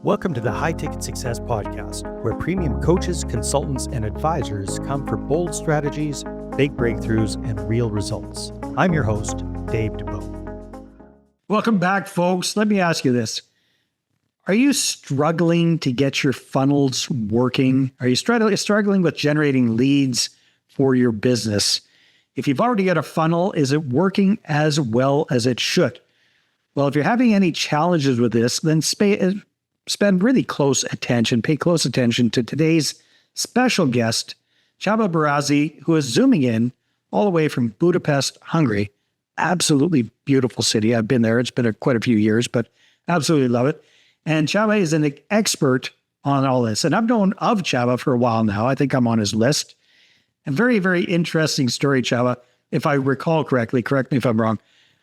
Welcome to the High Ticket Success Podcast, where premium coaches, consultants, and advisors come for bold strategies, big breakthroughs, and real results. I'm your host, Dave DeBow. Welcome back, folks. Let me ask you this. Are you struggling to get your funnels working? Are you struggling with generating leads for your business? If you've already got a funnel, is it working as well as it should? Well, if you're having any challenges with this, then spend really close attention, pay close attention to today's special guest, Csaba Borzasi, who is zooming in all the way from Budapest, Hungary. Absolutely beautiful city. I've been there. It's been quite a few years, but absolutely love it. And Csaba is an expert on all this. And I've known of Csaba for a while now. I think I'm on his list. A very, very interesting story, Csaba. If I recall correctly, correct me if I'm wrong.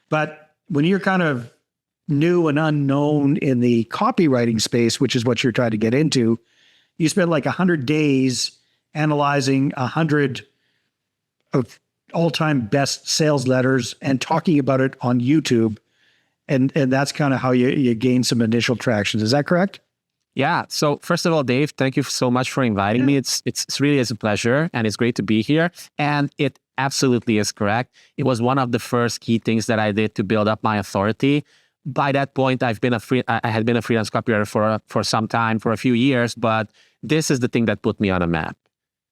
But when you're kind of new and unknown in the copywriting space, which is what you're trying to get into, you spent like 100 days analyzing 100 of all-time best sales letters and talking about it on YouTube. And that's kind of how you gain some initial traction. Is that correct? Yeah. So first of all, Dave, thank you so much for inviting me. It's really is a pleasure, and it's great to be here. And it absolutely is correct. It was one of the first key things that I did to build up my authority. By that point, I had been a freelance copywriter for some time, for a few years, but this is the thing that put me on a map.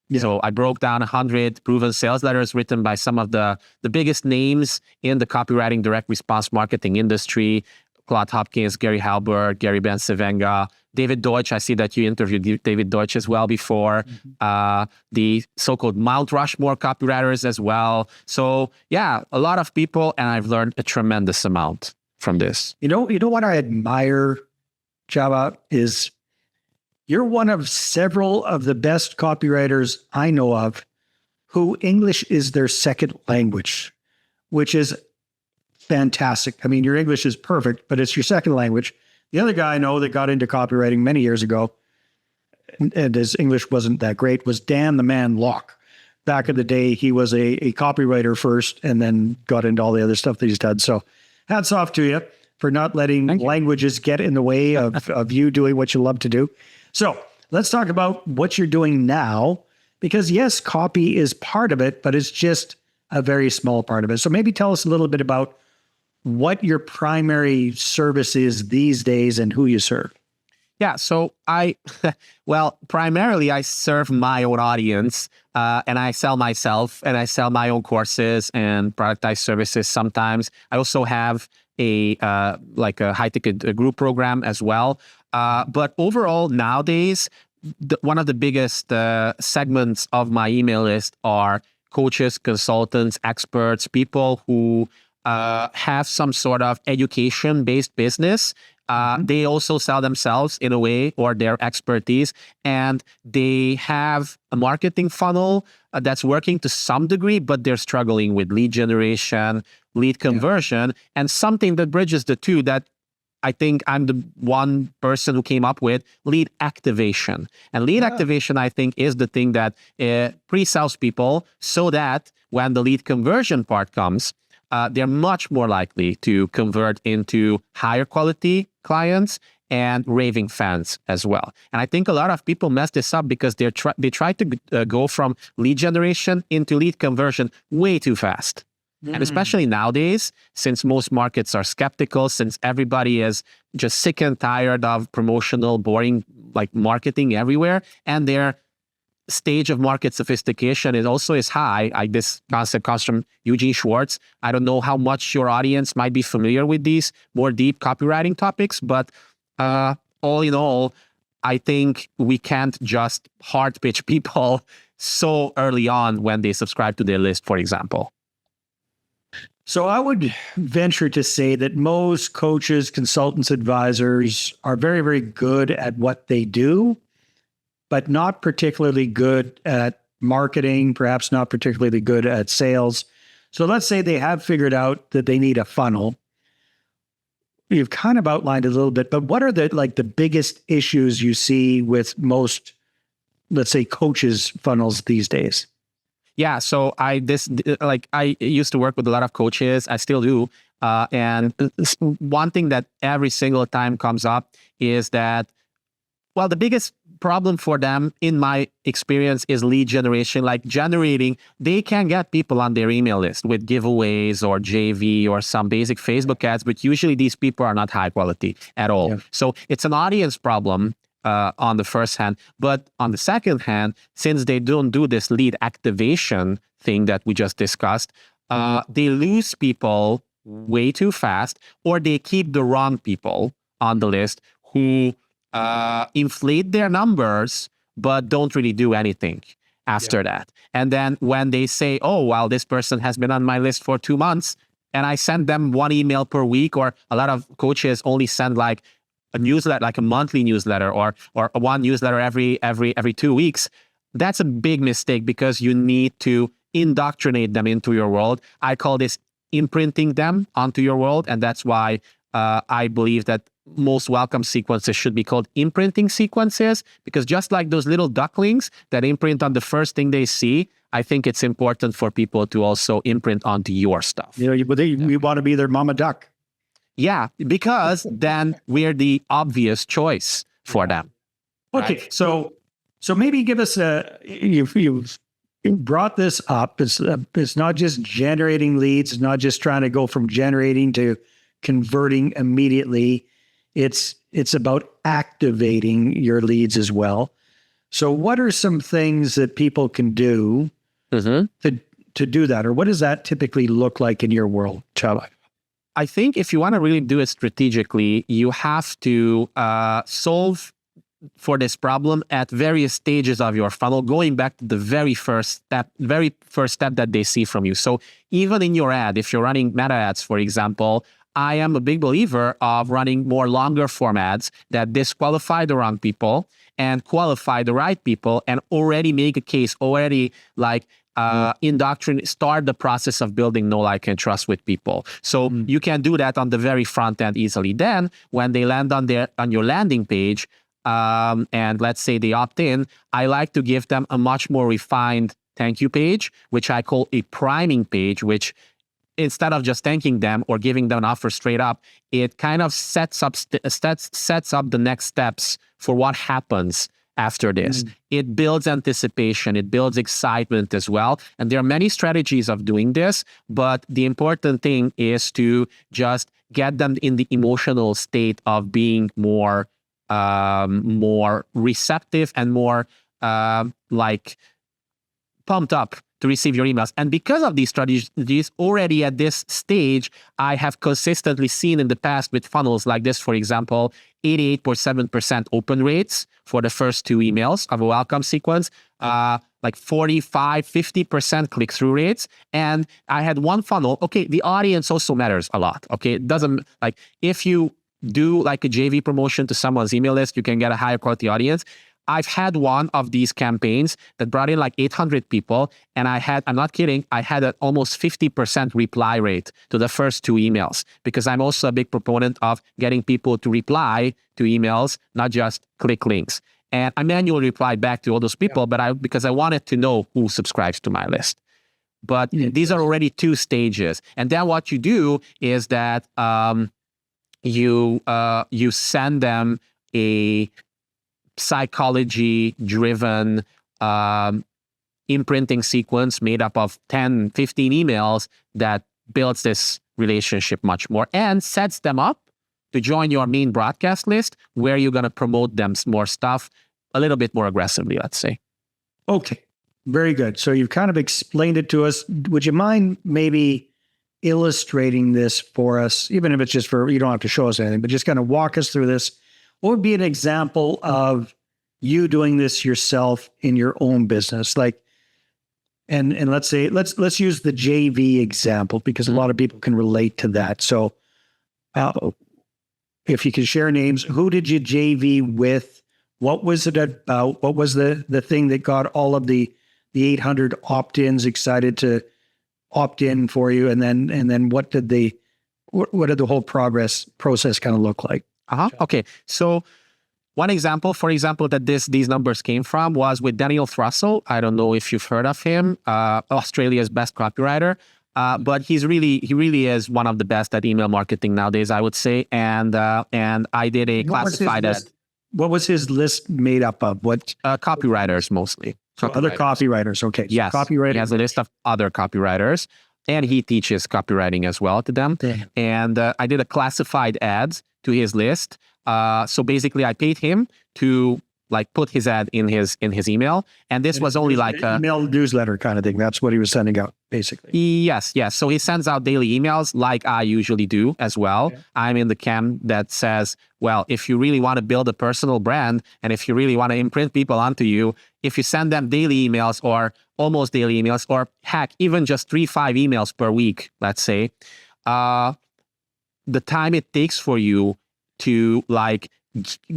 Yeah. So I broke down 100 proven sales letters written by some of the biggest names in the copywriting direct response marketing industry: Claude Hopkins, Gary Halbert, Gary Bencivenga, David Deutsch. I see that you interviewed David Deutsch as well before. The so-called Mount Rushmore copywriters as well. So yeah, a lot of people, and I've learned a tremendous amount from this. You know what I admire, Csaba, is you're one of several of the best copywriters I know of who English is their second language, which is fantastic. I mean, your English is perfect, but it's your second language. The other guy I know that got into copywriting many years ago, and his English wasn't that great, was Dan the Man Locke. Back in the day, he was a copywriter first and then got into all the other stuff that he's done. So hats off to you for not letting languages get in the way of you doing what you love to do. So let's talk about what you're doing now, because yes, copy is part of it, but it's just a very small part of it. So maybe tell us a little bit about what your primary service is these days and who you serve. Yeah, so primarily I serve my own audience, and I sell myself, and I sell my own courses and productized services sometimes. I also have a high ticket group program as well. But overall nowadays, one of the biggest segments of my email list are coaches, consultants, experts, people who have some sort of education-based business. They also sell themselves in a way, or their expertise, and they have a marketing funnel that's working to some degree, but they're struggling with lead generation, lead conversion, and something that bridges the two that I think I'm the one person who came up with: lead activation. And lead activation, I think, is the thing that pre-sells people, so that when the lead conversion part comes, they're much more likely to convert into higher quality clients and raving fans as well. And I think a lot of people mess this up because they try to go from lead generation into lead conversion way too fast. And especially nowadays, since most markets are skeptical, since everybody is just sick and tired of promotional, boring marketing everywhere, and their stage of market sophistication is high. This concept comes from Eugene Schwartz. I don't know how much your audience might be familiar with these more deep copywriting topics, but all in all, I think we can't just hard pitch people so early on when they subscribe to their list, for example. So I would venture to say that most coaches, consultants, advisors are very, very good at what they do, but not particularly good at marketing, perhaps not particularly good at sales. So let's say they have figured out that they need a funnel. You've kind of outlined it a little bit, but what are the biggest issues you see with most, let's say, coaches' funnels these days? Yeah, so I used to work with a lot of coaches. I still do. And one thing that every single time comes up is that Well, the biggest problem for them, in my experience, is lead generation, like generating. They can get people on their email list with giveaways or JV or some basic Facebook ads, but usually these people are not high quality at all. Yeah. So it's an audience problem on the first hand. But on the second hand, since they don't do this lead activation thing that we just discussed, they lose people way too fast, or they keep the wrong people on the list who inflate their numbers, but don't really do anything after that. And then when they say, oh, well, this person has been on my list for 2 months, and I send them one email per week, or a lot of coaches only send like a newsletter, like a monthly newsletter, or one newsletter every 2 weeks. That's a big mistake, because you need to indoctrinate them into your world. I call this imprinting them onto your world, and that's why I believe that most welcome sequences should be called imprinting sequences, because just like those little ducklings that imprint on the first thing they see, I think it's important for people to also imprint onto your stuff. You want to be their mama duck. Yeah, because then we're the obvious choice for them. Okay, right? So maybe give us you've brought this up. It's not just generating leads. It's not just trying to go from generating to converting immediately. It's about activating your leads as well. So what are some things that people can do to do that? Or what does that typically look like in your world, Csaba? I think if you want to really do it strategically, you have to solve for this problem at various stages of your funnel, going back to the very first step that they see from you. So even in your ad, if you're running meta ads, for example, I am a big believer of running more longer form ads that disqualify the wrong people and qualify the right people, and already make a case, already like indoctrinate, start the process of building know, like, and trust with people. So you can do that on the very front end easily. Then when they land on your landing page, and let's say they opt in, I like to give them a much more refined thank you page, which I call a priming page, which instead of just thanking them or giving them an offer straight up, it kind of sets up the next steps for what happens after this. It builds anticipation, it builds excitement as well. And there are many strategies of doing this, but the important thing is to just get them in the emotional state of being more receptive and more like pumped up to receive your emails. And because of these strategies, already at this stage, I have consistently seen in the past with funnels like this, for example, 88.7% open rates for the first 2 emails of a welcome sequence, like 45, 50% click-through rates. And I had one funnel. Okay, the audience also matters a lot. Okay, it doesn't, like, if you do like a JV promotion to someone's email list, you can get a higher quality audience. I've had one of these campaigns that brought in like 800 people, and I'm not kidding, I had an almost 50% reply rate to the first 2 emails, because I'm also a big proponent of getting people to reply to emails, not just click links. And I manually replied back to all those people, but because I wanted to know who subscribes to my list. But these are already 2 stages. And then what you do is that you send them a psychology-driven imprinting sequence made up of 10, 15 emails that builds this relationship much more and sets them up to join your main broadcast list, where you're going to promote them more stuff a little bit more aggressively, let's say. Okay, very good. So you've kind of explained it to us. Would you mind maybe illustrating this for us, even if it's just you don't have to show us anything, but just kind of walk us through this? What would be an example of you doing this yourself in your own business? Like, and let's say, let's use the JV example, because a lot of people can relate to that. So if you can share names, who did you JV with? What was it about? What was the thing that got all of the 800 opt-ins excited to opt in for you? And then what did the whole process kind of look like? Okay. So one example, for example, that these numbers came from was with Daniel Thrussell. I don't know if you've heard of him, Australia's best copywriter. But he really is one of the best at email marketing nowadays, I would say. And I did a classified as what was his list made up of? What Copywriters mostly. other copywriters? Okay. So Yes. copywriters. He has a list of other copywriters, and he teaches copywriting as well to them. Damn. And I did a classified ads to his list. So basically, I paid him to like put his ad in his email, and this was only like a email newsletter kind of thing. That's what he was sending out, basically. Yes. So he sends out daily emails like I usually do as well. Okay. I'm in the camp that says, well, if you really want to build a personal brand and if you really want to imprint people onto you, if you send them daily emails or almost daily emails, or heck, even just 3-5 emails per week, let's say, the time it takes for you to like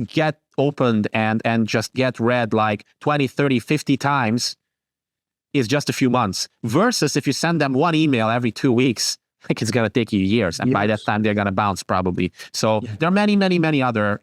get opened and just get read like 20, 30, 50 times is just a few months, versus if you send them one email every 2 weeks, like it's going to take you years. And by that time, they're going to bounce probably. So there are many other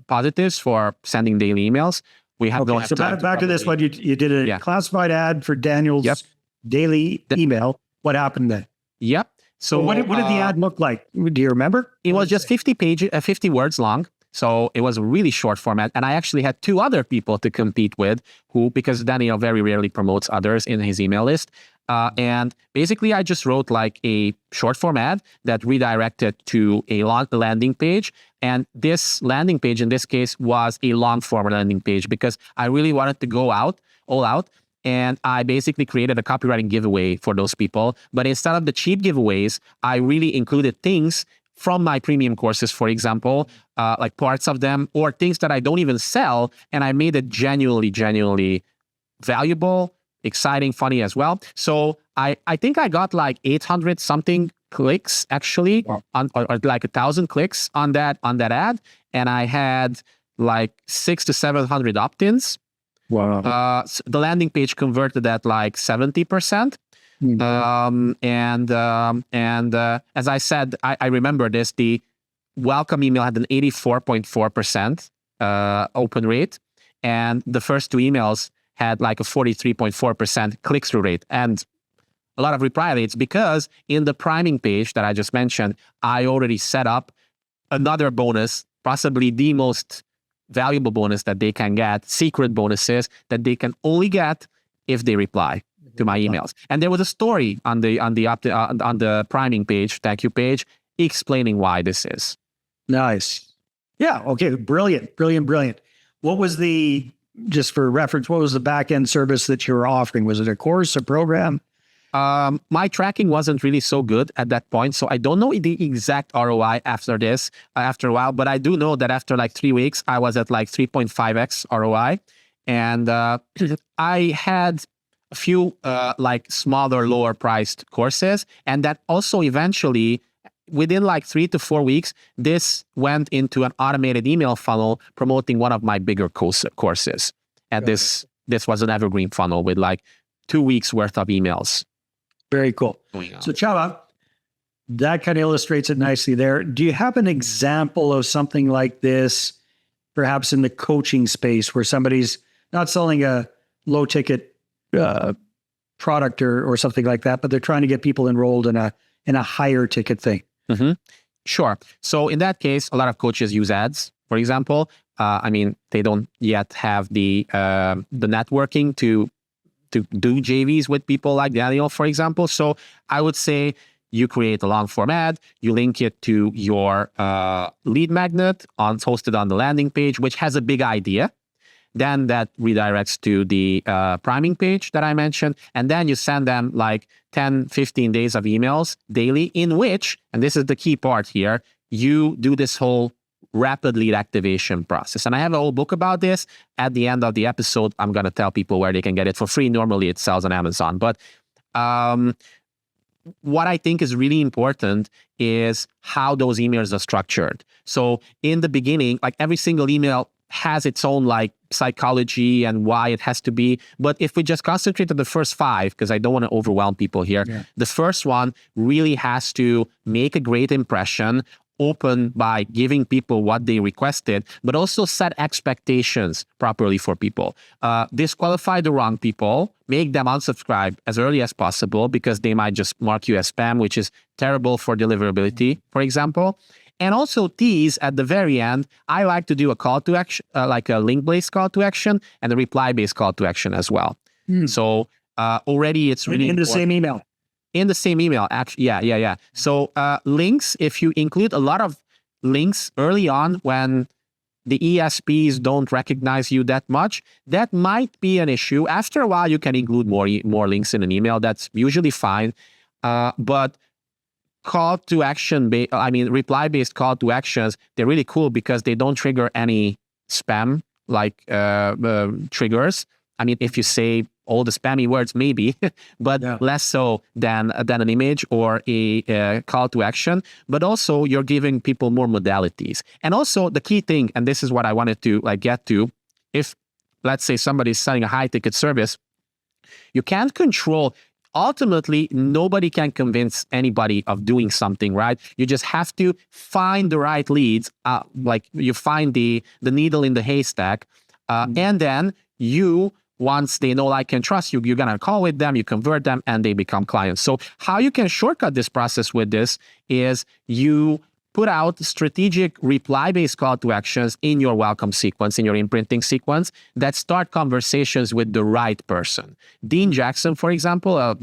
positives for sending daily emails. We have Okay, so back to this one. You did a classified ad for Daniel's daily email. What happened then? Yep. So what did the ad look like? Do you remember? It was just 50 words long. So it was a really short format. And I actually had 2 other people to compete with who, because Daniel very rarely promotes others in his email list. And basically I just wrote like a short form ad that redirected to a long landing page. And this landing page in this case was a long form landing page because I really wanted to go all out. And I basically created a copywriting giveaway for those people. But instead of the cheap giveaways, I really included things from my premium courses, for example, like parts of them or things that I don't even sell. And I made it genuinely valuable, exciting, funny as well. So I think I got like 800 something clicks actually, or like 1,000 clicks on that ad. And I had like 600 to 700 opt-ins. Wow. So the landing page converted at like 70%. As I said, I remember this, the welcome email had an 84.4% open rate. And the first 2 emails had like a 43.4% click-through rate and a lot of reply rates, because in the priming page that I just mentioned, I already set up another bonus, possibly the most valuable bonus that they can get, secret bonuses that they can only get if they reply to my emails. And there was a story on the priming page, thank you page, explaining why this is. Nice. Yeah. Okay. Brilliant. What was just for reference, what was the back end service that you were offering? Was it a course, a program? My tracking wasn't really so good at that point, so I don't know the exact ROI after a while, but I do know that after like 3 weeks, I was at like 3.5x ROI. And I had a few like smaller, lower priced courses. And that also eventually, within like 3 to 4 weeks, this went into an automated email funnel promoting one of my bigger courses. And this was an evergreen funnel with like 2 weeks worth of emails. Very cool. So Csaba, that kind of illustrates it nicely there. Do you have an example of something like this, perhaps in the coaching space, where somebody's not selling a low ticket product or something like that, but they're trying to get people enrolled in a higher ticket thing? Mm-hmm. Sure. So in that case, a lot of coaches use ads, for example. I mean, they don't yet have the networking to do JVs with people like Daniel, for example. So I would say you create a long form ad, you link it to your lead magnet hosted on the landing page, which has a big idea. Then that redirects to the priming page that I mentioned. And then you send them like 10, 15 days of emails daily, in which, and this is the key part here, you do this whole rapid lead activation process. And I have a whole book about this. At the end of the episode, I'm going to tell people where they can get it for free. Normally it sells on Amazon. But what I think is really important is how those emails are structured. So in the beginning, like every single email has its own like psychology and why it has to be. But if we just concentrate on the first 5, because I don't want to overwhelm people here, the first one really has to make a great impression, open by giving people what they requested, but also set expectations properly for people. Disqualify the wrong people, make them unsubscribe as early as possible because they might just mark you as spam, which is terrible for deliverability, for example. And also these at the very end, I like to do a call to action, like a link-based call to action and a reply-based call to action as well. So already it's really in the same email. In the same email, actually, yeah. So links, if you include a lot of links early on when the ESPs don't recognize you that much, that might be an issue. After a while, you can include more links in an email. That's usually fine. But call to action, reply-based call to actions, they're really cool because they don't trigger any spam like triggers. I mean, if you say all the spammy words, maybe, but less so than an image or a call to action. But also, you're giving people more modalities. And also, the key thing, and this is what I wanted to get to, if let's say somebody's selling a high-ticket service, you can't control. Ultimately, nobody can convince anybody of doing something, right? You just have to find the right leads, like you find the needle in the haystack, and then you. Once they know, like, and trust you, you're going to call with them, you convert them, and they become clients. So how you can shortcut this process with this is you put out strategic reply-based call to actions in your welcome sequence, in your imprinting sequence, that start conversations with the right person. Dean Jackson, for example, a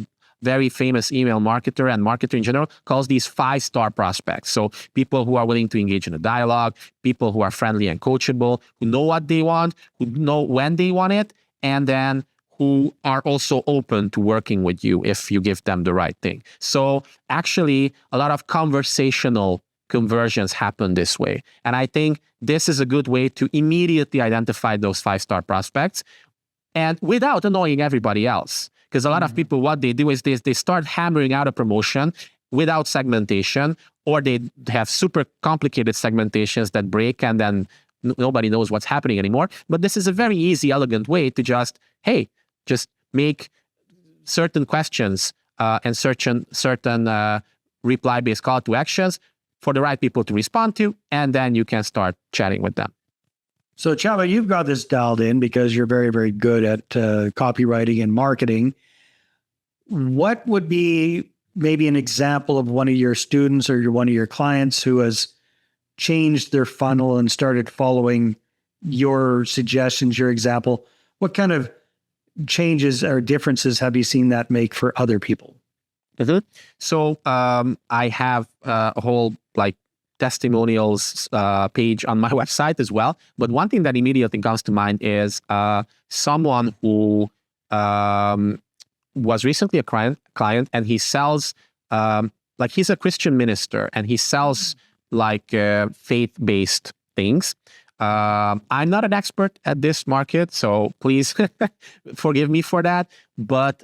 very famous email marketer and marketer in general, calls these 5-star prospects. So people who are willing to engage in a dialogue, people who are friendly and coachable, who know what they want, who know when they want it, and then who are also open to working with you if you give them the right thing. So actually, a lot of conversational conversions happen this way. And I think this is a good way to immediately identify those 5-star prospects and without annoying everybody else. Because a lot of people, what they do is they start hammering out a promotion without segmentation, or they have super complicated segmentations that break and then nobody knows what's happening anymore. But this is a very easy, elegant way to just make certain questions and certain reply-based call to actions for the right people to respond to, and then you can start chatting with them. So Csaba, you've got this dialed in because you're very, very good at copywriting and marketing. What would be maybe an example of one of your students or one of your clients who has changed their funnel and started following your suggestions, your example? What kind of changes or differences have you seen that make for other people? So I have a whole testimonials page on my website as well. But one thing that immediately comes to mind is someone who was recently a client, and he sells he's a Christian minister, and he sells faith-based things. I'm not an expert at this market, so please forgive me for that. But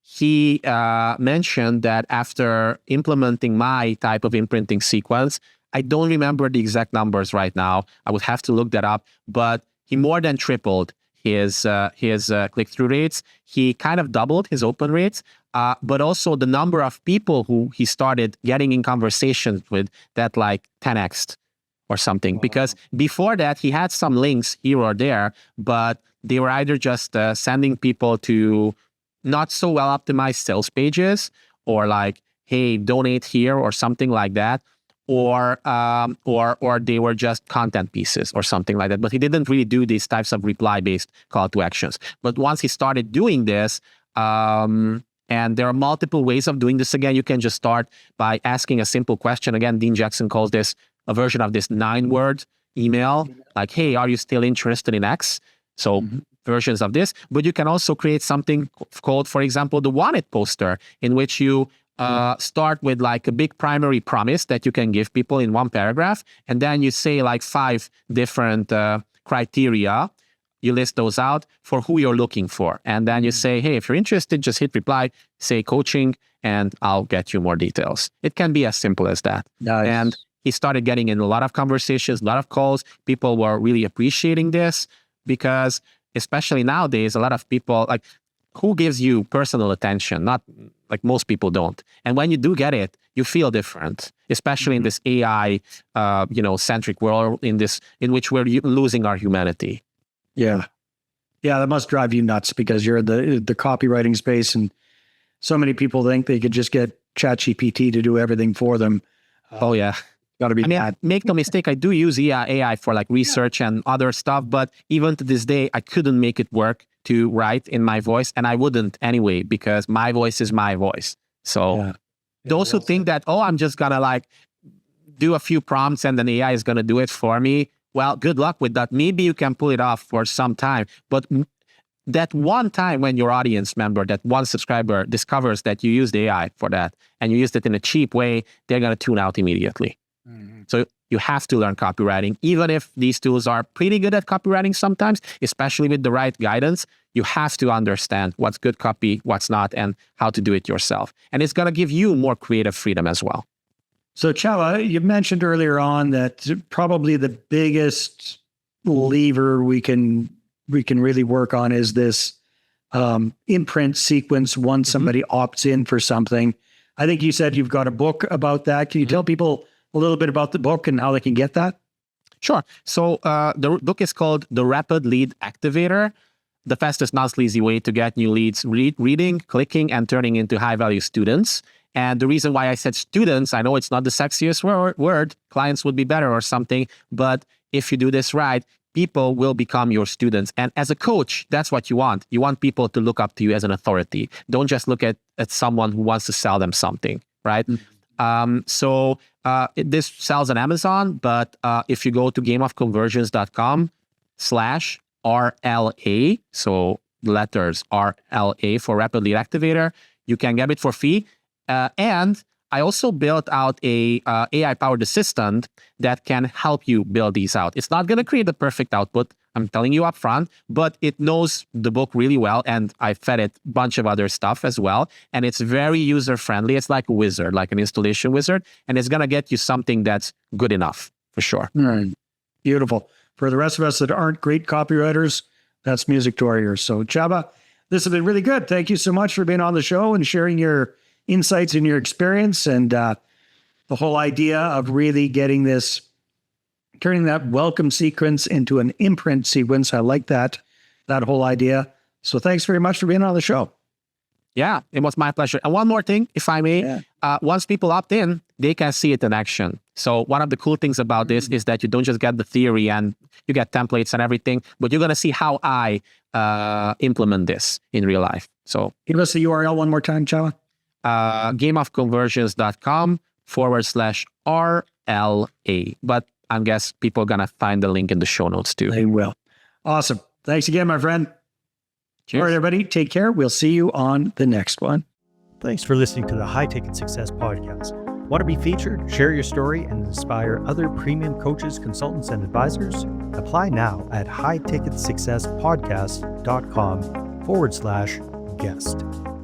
he mentioned that after implementing my type of imprinting sequence, I don't remember the exact numbers right now. I would have to look that up. But he more than tripled his click-through rates. He kind of doubled his open rates. But also the number of people who he started getting in conversations with, that 10x'd or something. Wow. Because before that, he had some links here or there, but they were either just sending people to not so well optimized sales pages, or hey, donate here or something like that, or they were just content pieces or something like that. But he didn't really do these types of reply-based call to actions. But once he started doing this, and there are multiple ways of doing this. Again, you can just start by asking a simple question. Again, Dean Jackson calls this a version of this 9-word email, hey, are you still interested in X? So versions of this. But you can also create something called, for example, the wanted poster, in which you start with a big primary promise that you can give people in one paragraph. And then you say 5 different criteria. You list those out for who you're looking for. And then you say, hey, if you're interested, just hit reply, say coaching, and I'll get you more details. It can be as simple as that. Nice. And he started getting in a lot of conversations, a lot of calls. People were really appreciating this because, especially nowadays, a lot of people, who gives you personal attention? Not most people don't. And when you do get it, you feel different, especially in this AI, centric world in which we're losing our humanity. Yeah. Yeah, that must drive you nuts because you're in the copywriting space, and so many people think they could just get ChatGPT to do everything for them. Oh, yeah. Got to be I mean, that. make no mistake, I do use AI for like research and other stuff, but even to this day, I couldn't make it work to write in my voice, and I wouldn't anyway, because my voice is my voice. So Yeah. those who think that, oh, I'm just gonna like do a few prompts and then AI is gonna do it for me, well, good luck with that. Maybe you can pull it off for some time, but that one time when your audience member, that one subscriber discovers that you used AI for that and you used it in a cheap way, they're gonna tune out immediately. So you have to learn copywriting, even if these tools are pretty good at copywriting sometimes, especially with the right guidance. You have to understand what's good copy, what's not, and how to do it yourself. And it's going to give you more creative freedom as well. So Csaba, you mentioned earlier on that probably the biggest lever we can really work on is this imprint sequence once somebody opts in for something. I think you said you've got a book about that. Can you tell people a little bit about the book and how they can get that? Sure. So the book is called The Rapid Lead Activator, the fastest, non-sleazy way to get new leads, reading, clicking, and turning into high-value students. And the reason why I said students, I know it's not the sexiest word, clients would be better or something, but if you do this right, people will become your students. And as a coach, that's what you want. You want people to look up to you as an authority. Don't just look at someone who wants to sell them something, right? This sells on Amazon, but if you go to gameofconversions.com/RLA, so letters RLA for Rapid Lead Activator, you can get it for free. And I also built out a AI-powered assistant that can help you build these out. It's not going to create the perfect output, I'm telling you up front, but it knows the book really well, and I fed it a bunch of other stuff as well. And it's very user-friendly. It's like a wizard, like an installation wizard, and it's going to get you something that's good enough, for sure. Beautiful. For the rest of us that aren't great copywriters, that's music to our ears. So Csaba, this has been really good. Thank you so much for being on the show and sharing your insights and your experience, and the whole idea of really getting this, turning that welcome sequence into an imprint sequence. I like that whole idea. So thanks very much for being on the show. Yeah, it was my pleasure. And one more thing, if I may, once people opt in, they can see it in action. So one of the cool things about this is that you don't just get the theory and you get templates and everything, but you're going to see how I implement this in real life. So give us the URL one more time, Csaba. gameofconversions.com/RLA. But I guess people are going to find the link in the show notes too. They will. Awesome. Thanks again, my friend. Cheers. All right, everybody, take care. We'll see you on the next one. Thanks for listening to the High Ticket Success Podcast. Want to be featured, share your story, and inspire other premium coaches, consultants, and advisors? Apply now at highticketsuccesspodcast.com/guest.